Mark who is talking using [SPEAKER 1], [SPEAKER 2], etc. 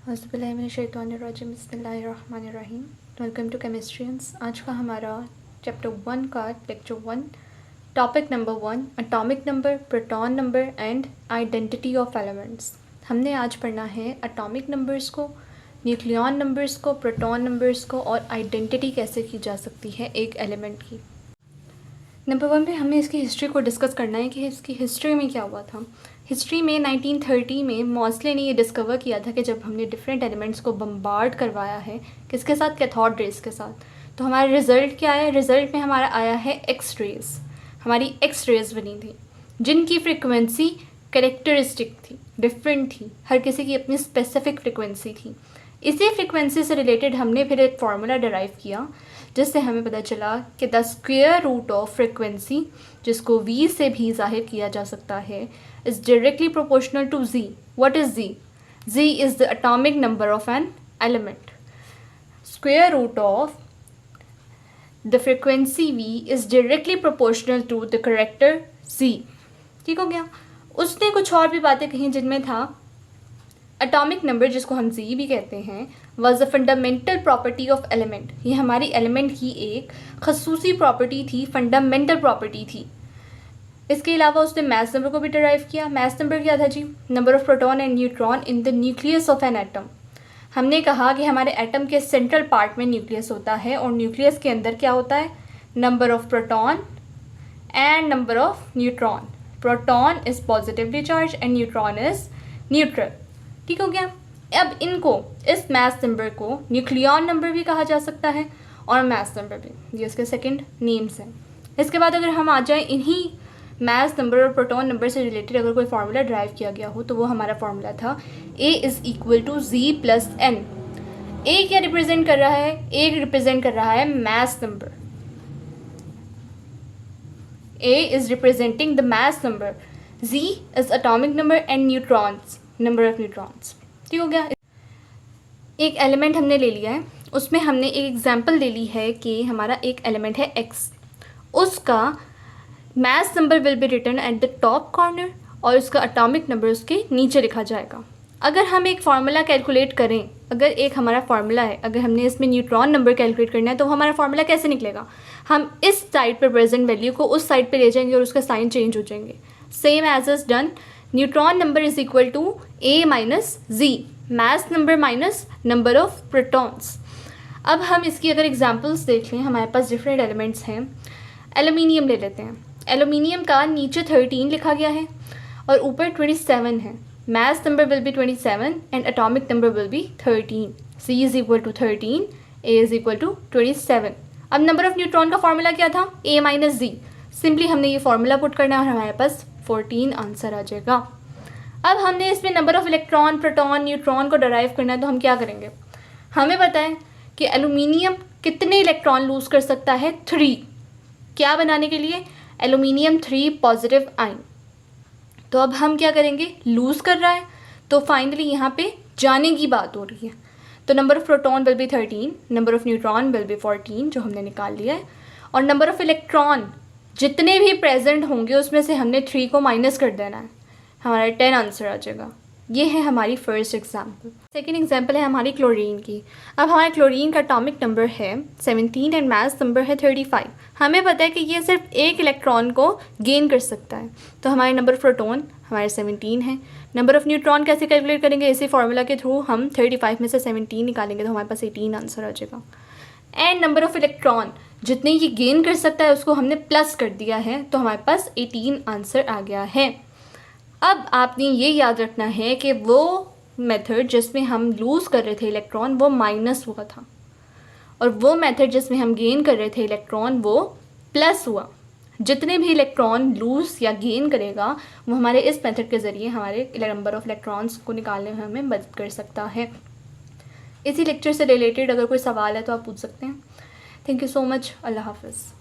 [SPEAKER 1] औज़ुबिल्लाहिमिनश्शैतानिर्रजीम बिस्मिल्लाहिर्रहमानिर्रहीम। Welcome to Chemistrians. आज का हमारा चैप्टर 1 का lecture 1, topic number 1, atomic number, proton number and identity of elements. हमने आज पढ़ना है एटॉमिक नंबर्स को, न्यूक्लियॉन नंबर्स को, प्रोटॉन नंबर्स को और आइडेंटिटी कैसे की जा सकती है एक एलिमेंट की। नंबर 1 पे हमें इसकी हिस्ट्री को डिस्कस करना है कि इसकी हिस्ट्री में क्या हुआ था। हिस्ट्री में 1930 में मॉसले ने ये डिस्कवर किया था कि जब हमने डिफरेंट एलिमेंट्स को बम्बार्ड करवाया है, किसके साथ, कैथोड रेज के साथ, तो हमारा रिज़ल्ट क्या आया। रिज़ल्ट में हमारा आया है एक्स रेज। हमारी एक्स रेज बनी थी जिनकी फ्रिक्वेंसी कैरेक्टरिस्टिक थी, डिफरेंट थी, हर किसी की अपनी स्पेसिफिक फ्रिक्वेंसी थी। इसी फ्रिक्वेंसी से रिलेटेड हमने फिर एक फार्मूला डिराइव किया जिससे हमें पता चला कि the square root of frequency, जिसको v से भी जाहिर किया जा सकता है, is directly proportional to z। What is z? z is the atomic number of an element. Square root of the frequency v is directly proportional to the character z। ठीक हो गया। उसने कुछ और भी बातें कही जिनमें था एटॉमिक नंबर, जिसको हम z भी कहते हैं, was the fundamental property of element. ये हमारी एलिमेंट की एक खसूसी प्रॉपर्टी थी, फंडामेंटल प्रॉपर्टी थी। इसके अलावा उसने मैथ नंबर को भी डिराइव किया। मैथ नंबर क्या था जी? Number of proton and neutron in the nucleus of an atom. हमने कहा कि हमारे एटम के सेंट्रल पार्ट में न्यूक्लियस होता है और न्यूक्लियस के अंदर क्या होता है? Number of proton and number of neutron. Proton is positively charge and neutron is neutral. ठीक हो गया। अब इनको, इस मैथ नंबर को न्यूक्लियॉन नंबर भी कहा जा सकता है और मैथ नंबर भी, ये इसके सेकंड नेम्स हैं। इसके बाद अगर हम आ जाएं इन्हीं मैथ नंबर और प्रोटॉन नंबर से रिलेटेड अगर कोई फार्मूला ड्राइव किया गया हो तो वो हमारा फार्मूला था A is equal to Z plus N। A क्या रिप्रेजेंट कर रहा है? A रिप्रेजेंट कर रहा है mass number. A is representing the mass number, Z is atomic number and neutrons, number of neutrons. ठीक हो गया। एक एलिमेंट हमने ले लिया है, उसमें हमने एक एग्जांपल ले ली है कि हमारा एक एलिमेंट है x, उसका mass number will be written at the top corner और उसका एटॉमिक नंबर उसके नीचे लिखा जाएगा। अगर हम एक फार्मूला कैलकुलेट करें, अगर एक हमारा फार्मूला है, अगर हमने इसमें न्यूट्रॉन नंबर कैलकुलेट करना है तो हमारा फार्मूला कैसे निकलेगा? हम इस साइड पर प्रेजेंट वैल्यू को उस साइड पर ले जाएंगे और उसका साइन चेंज हो जाएंगे। Same as is done, neutron number is equal to A minus Z, mass number minus number of protons. अब हम इसकी अगर एग्जांपल्स देख लें, हमारे पास डिफरेंट एलिमेंट्स हैं। एल्यूमिनियम ले लेते हैं। एल्यूमिनियम का नीचे 13 लिखा गया है और ऊपर 27 है। Mass number will be 27 and atomic number will be 13। C is equal to 13, A is equal to 27। अब नंबर ऑफ न्यूट्रॉन का फॉर्मूला क्या था? A minus Z। सिंपली हमने ये फॉर्मूला पुट करना है और हमारे पास 14 आंसर आ जाएगा। अब हमने इसमें number of electron, proton, neutron को डराइव करना है तो हम क्या करेंगे? हमें पता है कि एल्यूमिनियम कितने इलेक्ट्रॉन लूज कर सकता है? 3। क्या बनाने के लिए? Aluminium 3 positive ion. तो अब हम क्या करेंगे? लूज कर रहा है तो फाइनली यहाँ पे जाने की बात हो रही है। तो number of proton will be 13, number of neutron will be 14 जो हमने निकाल लिया है, और नंबर ऑफ इलेक्ट्रॉन जितने भी प्रेजेंट होंगे उसमें से हमने 3 को माइनस कर देना है, हमारा 10 आंसर आ जाएगा। ये है हमारी फर्स्ट एग्जांपल। सेकंड एग्जांपल है हमारी क्लोरीन की। अब हमारे क्लोरीन का एटॉमिक नंबर है 17 एंड मैथ नंबर है 35। हमें पता है कि ये सिर्फ एक इलेक्ट्रॉन को गेन कर सकता है, तो हमारे नंबर ऑफ प्रोटॉन हमारे 17 है। नंबर ऑफ न्यूट्रॉन कैसे कैलकुलेट करेंगे? इसी फार्मूला के थ्रू हम 35 में से 17 निकालेंगे तो हमारे पास 18 आंसर आ जाएगा। एंड नंबर ऑफ इलेक्ट्रॉन जितने ये गेन कर सकता है उसको हमने प्लस कर दिया है तो हमारे पास 18 आंसर आ गया है। अब आपने ये याद रखना है कि वो मेथड जिसमें हम लूज़ कर रहे थे इलेक्ट्रॉन वो माइनस हुआ था और वो मेथड जिसमें हम गेन कर रहे थे इलेक्ट्रॉन वो प्लस हुआ। जितने भी इलेक्ट्रॉन लूज़ या गेन करेगा वो हमारे इस मेथड के ज़रिए हमारे नंबर ऑफ इलेक्ट्रॉन्स को निकालने में हमें मदद कर सकता है। इसी लेक्चर से रिलेटेड अगर कोई सवाल है तो आप पूछ सकते हैं। Thank you so much. अल्लाह हाफ़िज़।